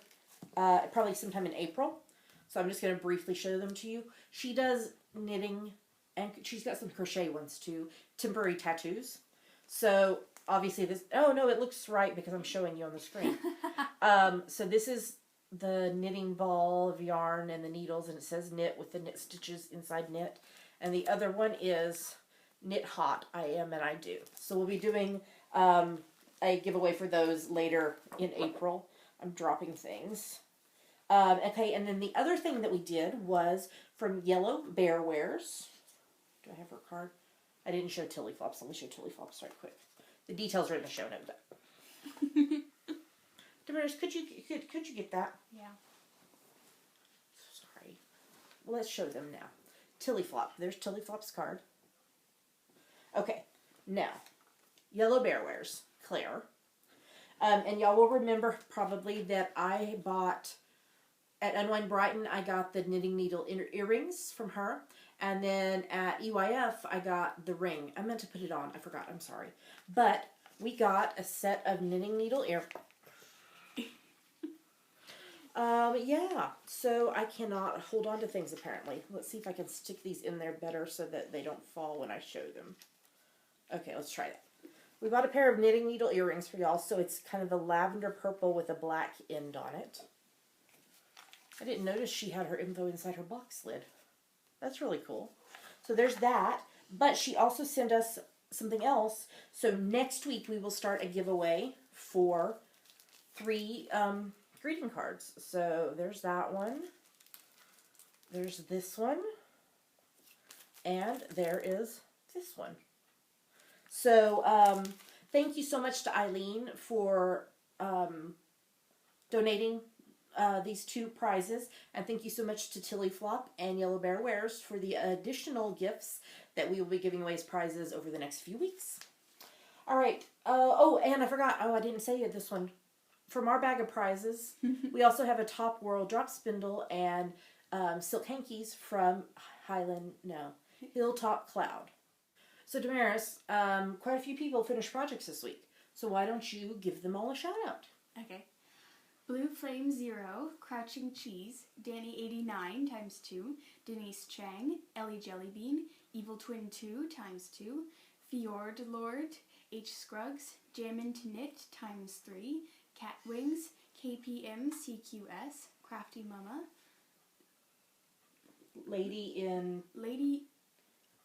probably sometime in April. So I'm just going to briefly show them to you. She does knitting, and she's got some crochet ones too. Temporary tattoos. So obviously this, oh no, it looks right because I'm showing you on the screen. So this is the knitting ball of yarn and the needles, and it says knit with the knit stitches inside knit. And the other one is knit hot, I am and I do. So we'll be doing a giveaway for those later in April. I'm dropping things. Okay, and then the other thing that we did was from Yellow Bear Wears. Do I have her card? I didn't show Tilly Flops. Let me show Tilly Flops right quick. The details are in the show note. Damaris, could you get that? Yeah. Sorry. Well, let's show them now. Tilly Flop. There's Tilly Flop's card. Okay. Now, Yellow Bear Wears, Claire. And y'all will remember probably that I bought, at Unwind Brighton, I got the knitting needle earrings from her. And then at EYF, I got the ring. I meant to put it on. I forgot. I'm sorry. But we got a set of knitting needle earrings. Yeah, so I cannot hold on to things apparently. Let's see if I can stick these in there better so that they don't fall when I show them. Okay, let's try that. We bought a pair of knitting needle earrings for y'all, so it's kind of a lavender purple with a black end on it. I didn't notice she had her info inside her box lid. That's really cool. So there's that, but she also sent us something else. So next week we will start a giveaway for 3 greeting cards. So there's that one. There's this one. And there is this one. So thank you so much to Eileen for donating these 2 prizes. And thank you so much to Tilly Flop and Yellow Bear Wares for the additional gifts that we will be giving away as prizes over the next few weeks. All right. Oh, and I forgot. Oh, I didn't say it this one. From our bag of prizes, we also have a Top Whirl drop spindle and silk hankies from Hilltop Cloud. So Damaris, quite a few people finished projects this week. So why don't you give them all a shout out? Okay. Blue Flame 0, Crouching Cheese, Danny 89 times 2, Denise Chang, Ellie Jellybean, Evil Twin 2 times 2, Fjord Lord, H Scruggs, Jammin to Knit times 3, Cat Wings, KPM CQS, Crafty Mama, Lady,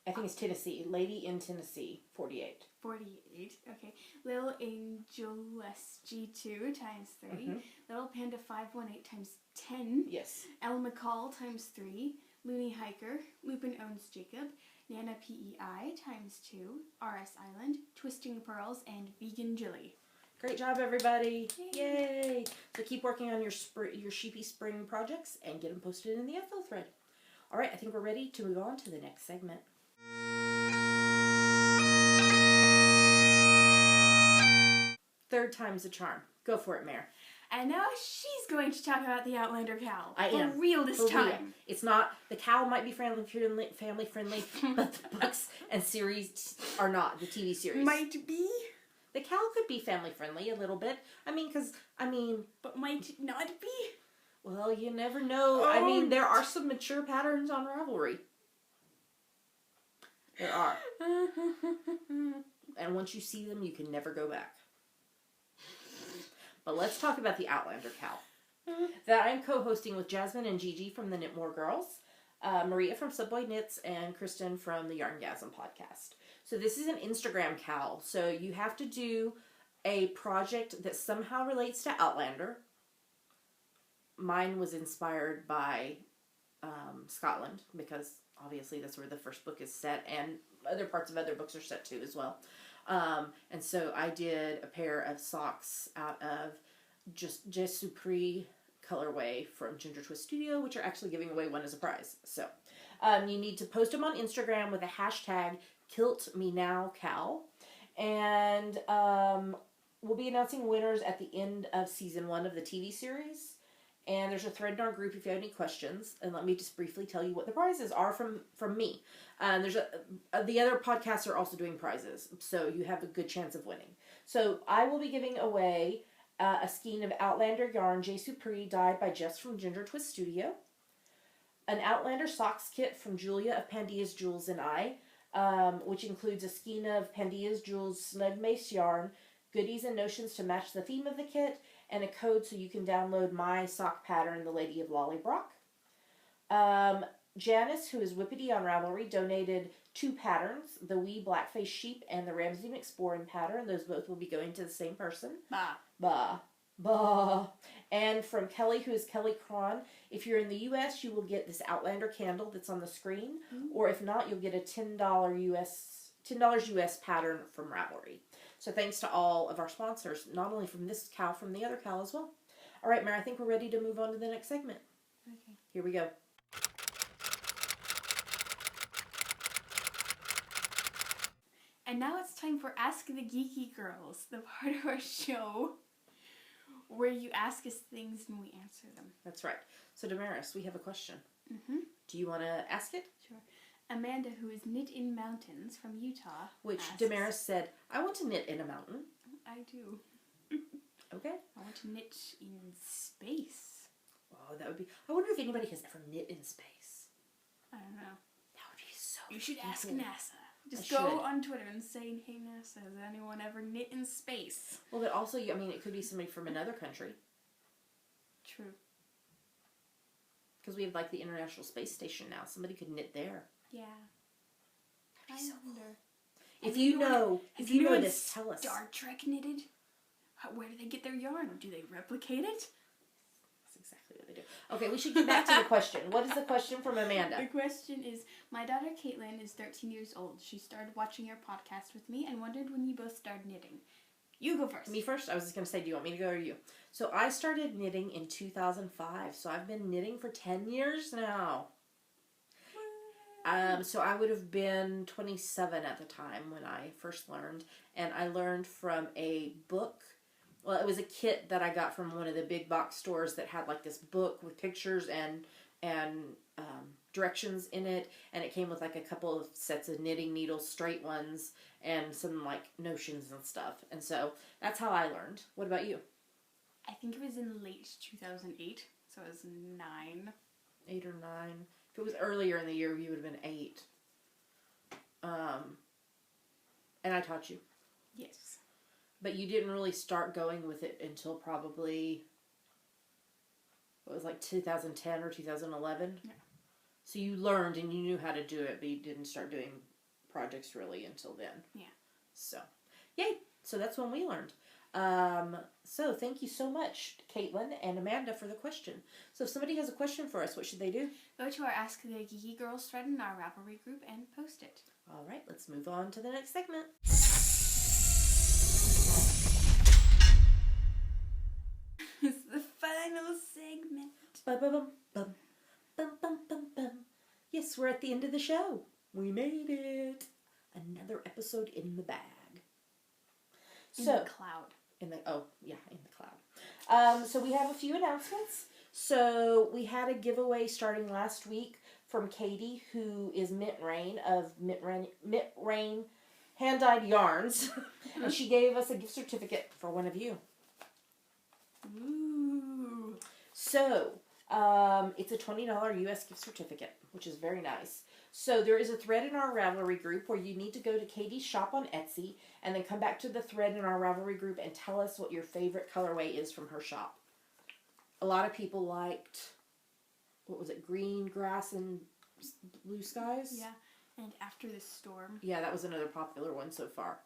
I think it's Tennessee. Lady in Tennessee, 48. 48, okay. Little Angel SG2 times 3, Little Panda 518 times 10, Yes. Elle McCall times 3, Looney Hiker, Lupin Owns Jacob, Nana PEI times 2, RS Island, Twisting Pearls, and Vegan Jilly. Great job, everybody. Yay. Yay. So keep working on your Sheepy Spring projects and get them posted in the FL thread. All right, I think we're ready to move on to the next segment. Third time's a charm. Go for it, Mare. And now she's going to talk about the Outlander Cow. I am. For real this time. Real. It's not, the cow might be family friendly, but the books and series are not, the TV series. Might be. The cow could be family friendly a little bit. But might not be. Well, you never know. Oh. There are some mature patterns on Ravelry. There are. And once you see them, you can never go back. But let's talk about the Outlander Cow that I'm co-hosting with Jasmine and Gigi from the Knitmore Girls, Maria from Subway Knits, and Kristen from the Yarngasm podcast. So this is an Instagram cow. So you have to do a project that somehow relates to Outlander. Mine was inspired by Scotland, because obviously that's where the first book is set, and other parts of other books are set too as well. And so I did a pair of socks out of just Supri colorway from Ginger Twist Studio, which are actually giving away one as a prize. So you need to post them on Instagram with a hashtag KiltMeNowCow, and we'll be announcing winners at the end of season 1 of the TV series. And there's a thread in our group if you have any questions. And let me just briefly tell you what the prizes are from me. There's the other podcasts are also doing prizes, so you have a good chance of winning. So I will be giving away a skein of Outlander yarn J. Supri dyed by Jess from Ginger Twist Studio, an Outlander socks kit from Julia of Pandas Jewels and I, which includes a skein of Pandas Jewels Snug Mace yarn, goodies and notions to match the theme of the kit, and a code so you can download my sock pattern, The Lady of Lollybrock. Janice, who is Whippity on Ravelry, donated 2 patterns, the Wee Blackface Sheep and the Ramsey McSporin pattern. Those both will be going to the same person. Bah. And from Kelly, who is Kelly Cron, if you're in the U.S., you will get this Outlander candle that's on the screen. Or if not, you'll get a $10 US pattern from Ravelry. So thanks to all of our sponsors, not only from this cow, from the other cow as well. All right, Mary, I think we're ready to move on to the next segment. Okay. Here we go. And now it's time for Ask the Geeky Girls, the part of our show where you ask us things and we answer them. That's right. So, Damaris, we have a question. Mm-hmm. Do you want to ask it? Sure. Amanda, who is Knit in Mountains from Utah, Which asks, Damaris said, I want to knit in a mountain. I do. Okay. I want to knit in space. Oh, that would be... I wonder if anybody has ever knit in space. I don't know. That would be so You should ask cool. NASA. Just I go should. on Twitter and say, hey NASA, has anyone ever knit in space? Well, but also, it could be somebody from another country. True. Because we have, the International Space Station now. Somebody could knit there. Yeah. That'd be so wonder. If you know this, tell us. Star Trek knitted? Where do they get their yarn? Do they replicate it? That's exactly what they do. Okay, we should get back to the question. What is the question from Amanda? The question is, my daughter Caitlin is 13 years old. She started watching your podcast with me and wondered when you both started knitting. You go first. Me first? I was just going to say, do you want me to go or you? So I started knitting in 2005. So I've been knitting for 10 years now. So I would have been 27 at the time when I first learned. And I learned from a book. Well, it was a kit that I got from one of the big box stores that had like this book with pictures and directions in it. And it came with like a couple of sets of knitting needles, straight ones, and some like notions and stuff. And so that's how I learned. What about you? I think it was in late 2008, so I was 9. 8 or 9. If it was earlier in the year, you would have been 8. And I taught you. Yes. But you didn't really start going with it until probably, what was like 2010 or 2011? Yeah. So you learned and you knew how to do it, but you didn't start doing projects really until then. Yeah. So, yay! So that's when we learned. So thank you so much, Caitlin and Amanda, for the question. So if somebody has a question for us, what should they do? Go to our Ask the Geeky Girls thread in our Ravelry group and post it. All right, let's move on to the next segment. It's the final segment. Ba-ba-bum-bum. Bum-bum-bum-bum. Yes, we're at the end of the show. We made it. Another episode in the bag. In the cloud. In the cloud. So we have a few announcements. So we had a giveaway starting last week from Katie, who is Mint Rain of Mint Rain Hand-Dyed Yarns. And she gave us a gift certificate for one of you. Ooh. So, it's a $20 US gift certificate, which is very nice. So there is a thread in our Ravelry group where you need to go to Katie's shop on Etsy and then come back to the thread in our Ravelry group and tell us what your favorite colorway is from her shop. A lot of people liked, what was it, green grass and blue skies? Yeah, and After the Storm. Yeah, that was another popular one so far.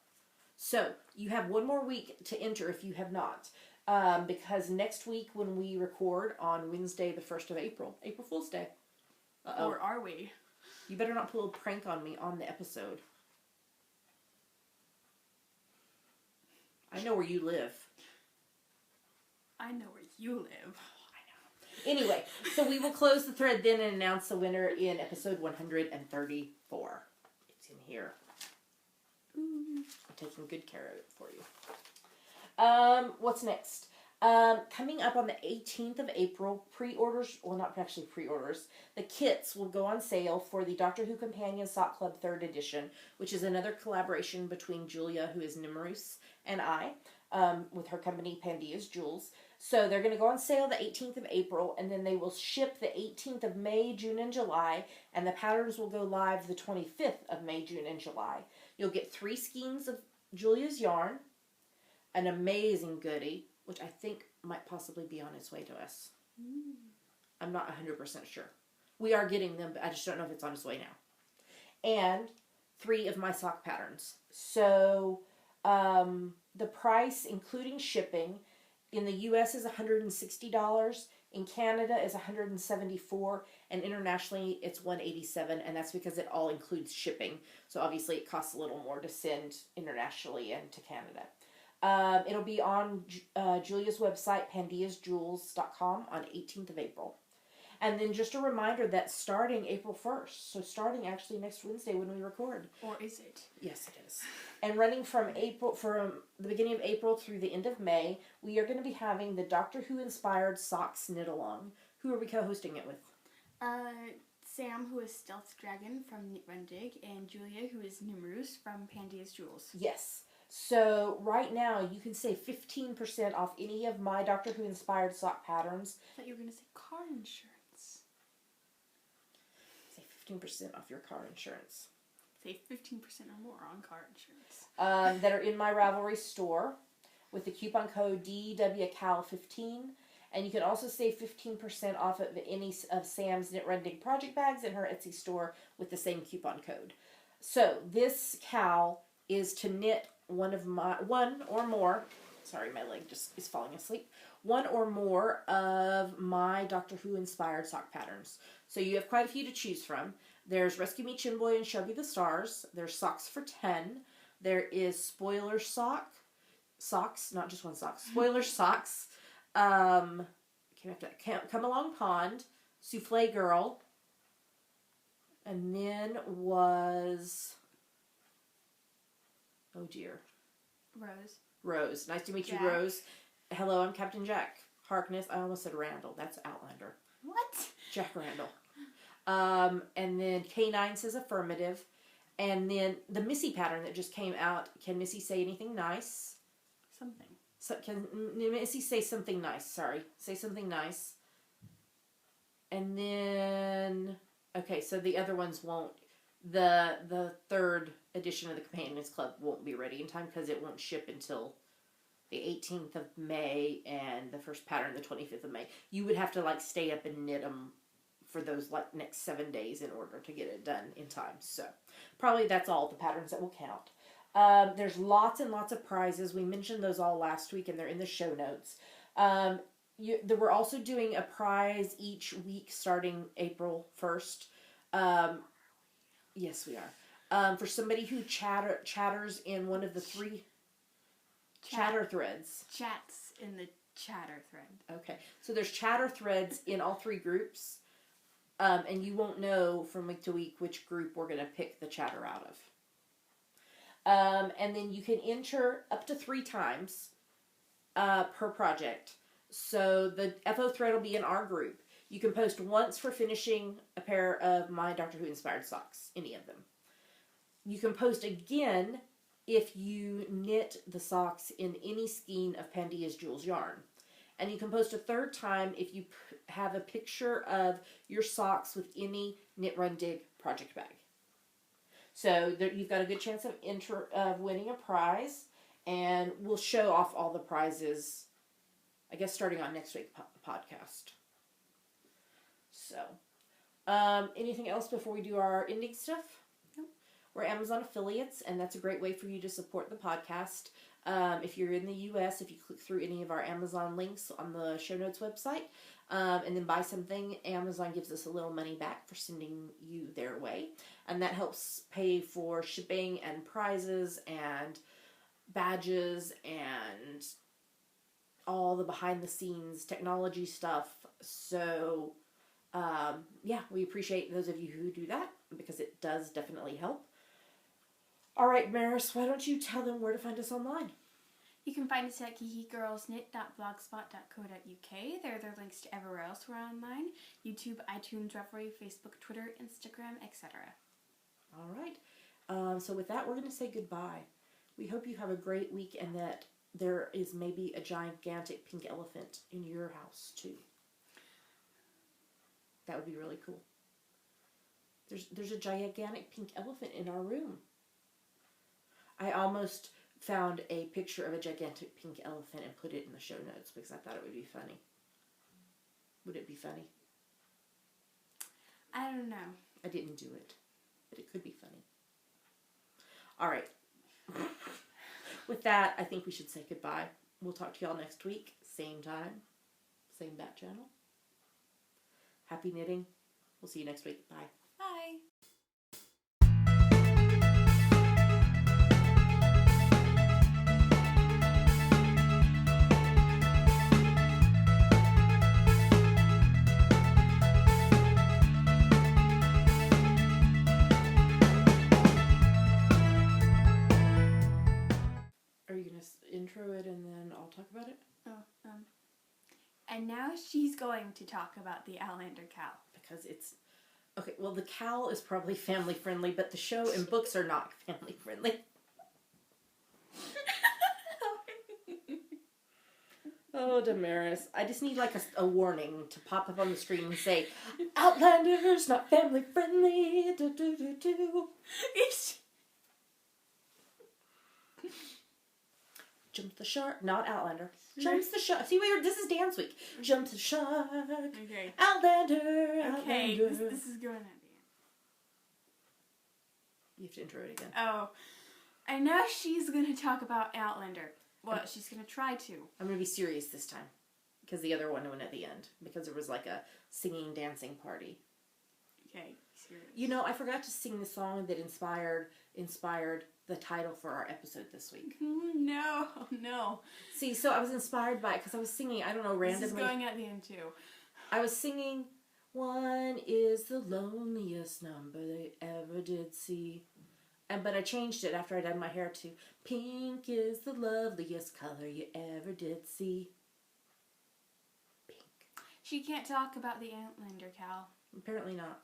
So, you have one more week to enter if you have not. Because next week when we record on Wednesday the 1st of April, April Fool's Day. Uh-oh. Or are we? You better not pull a prank on me on the episode. I know where you live. I know where you live. Anyway, so we will close the thread then and announce the winner in episode 134. It's in here. Ooh. I'm taking good care of it for you. What's next? Coming up on the 18th of April, pre-orders, well not actually pre-orders, the kits will go on sale for the Doctor Who Companion Sock Club 3rd edition, which is another collaboration between Julia, who is Nimrus, and I, with her company Pandas Jewels. So they're going to go on sale the 18th of April, and then they will ship the 18th of May, June, and July, and the patterns will go live the 25th of May, June, and July. You'll get 3 skeins of Julia's yarn, an amazing goodie, which I think might possibly be on its way to us. I'm not 100% sure. We are getting them, but I just don't know if it's on its way now. And 3 of my sock patterns. So the price, including shipping, in the US is $160, in Canada is $174, and internationally it's $187, and that's because it all includes shipping. So obviously it costs a little more to send internationally and to Canada. It'll be on Julia's website, pandasjewels.com, on 18th of April. And then just a reminder that starting April 1st, so starting actually next Wednesday when we record. Or is it? Yes, it is. And running from the beginning of April through the end of May, we are going to be having the Doctor Who inspired socks knit along. Who are we co-hosting it with? Sam, who is Stealth Dragon from Knit Run Dig, and Julia, who is Nimrus from Pandas Jewels. Yes. So right now you can save 15% off any of my Doctor Who inspired sock patterns. I thought you were going to say car insurance. Save 15% off your car insurance. Save 15% or more on car insurance. That are in my Ravelry store with the coupon code DWCAL15. And you can also save 15% off of any of Sam's Knit Run Dig project bags in her Etsy store with the same coupon code. So this cowl is to knit one or more, sorry, my leg just is falling asleep, one or more of my Doctor Who inspired sock patterns. So you have quite a few to choose from. There's Rescue Me Chinboy and Shelby the Stars. There's Socks for 10. There is Spoiler Sock, socks, not just one sock, spoiler socks. Came after that. Come Along Pond, Souffle Girl, and then was, oh dear, Rose. Nice to meet Jack. you, Rose. Hello, I'm Captain Jack Harkness. I almost said Randall. That's Outlander. What? Jack Randall. And then K9 says affirmative. And then the Missy pattern that just came out. Can Missy say anything nice? Something. So, can Missy say something nice? Sorry. Say something nice. And then... Okay, so the other ones won't... The third edition of the Companions Club won't be ready in time because it won't ship until the 18th of May and the first pattern the 25th of May. You would have to like stay up and knit them for those like next 7 days in order to get it done in time. So probably that's all the patterns that will count. There's lots and lots of prizes. We mentioned those all last week and they're in the show notes. We're also doing a prize each week starting April 1st. Yes, we are. For somebody who chatters in one of the 3 chatter threads. Chats in the chatter thread. Okay. So there's chatter threads in all 3 groups. And you won't know from week to week which group we're going to pick the chatter out of. And then you can enter up to 3 times per project. So the FO thread will be in our group. You can post once for finishing a pair of my Doctor Who inspired socks, any of them. You can post again if you knit the socks in any skein of Pandas Jewels yarn. And you can post a 3rd time if you have a picture of your socks with any Knit Run Dig project bag. So you've got a good chance of winning a prize. And we'll show off all the prizes, I guess, starting on next week's podcast. So, anything else before we do our ending stuff? Nope. We're Amazon affiliates, and that's a great way for you to support the podcast. If you're in the U.S., if you click through any of our Amazon links on the show notes website, and then buy something, Amazon gives us a little money back for sending you their way. And that helps pay for shipping and prizes and badges and all the behind-the-scenes technology stuff. So... we appreciate those of you who do that because it does definitely help. All right, Maris, why don't you tell them where to find us online? You can find us at geekygirlsknit.blogspot.co.uk. There are their links to everywhere else we're online. YouTube, iTunes, Revelry, Facebook, Twitter, Instagram, etc. All right. So with that, we're going to say goodbye. We hope you have a great week and that there is maybe a gigantic pink elephant in your house, too. That would be really cool. There's a gigantic pink elephant in our room. I almost found a picture of a gigantic pink elephant and put it in the show notes because I thought it would be funny. Would it be funny? I don't know. I didn't do it, but it could be funny. All right. With that, I think we should say goodbye. We'll talk to y'all next week. Same time. Same bat channel. Happy knitting. We'll see you next week. Bye. Bye. Are you going to intro it and then I'll talk about it? And now she's going to talk about the Outlander Cow. Because it's... Okay, well, the cow is probably family friendly, but the show and books are not family friendly. Oh, Damaris. I just need like a warning to pop up on the screen and say, Outlanders, not family friendly. Do, do, do, do. Jump the shark. Not Outlander. Jumps the shark. See, this is dance week. Jump the shark. Okay. Outlander. Okay, Outlander. this is going at the end. You have to intro it again. Oh, and now she's going to talk about Outlander. Well, she's going to try to. I'm going to be serious this time. Because the other one went at the end. Because it was like a singing, dancing party. Okay, serious. You know, I forgot to sing the song that inspired the title for our episode this week. No, no. See, so I was inspired by it because I was singing, I don't know, randomly. This is going at the end too. I was singing, 1 is the loneliest number they ever did see. But I changed it after I dyed my hair to, pink is the loveliest color you ever did see. Pink. She can't talk about the Outlander Cow. Apparently not.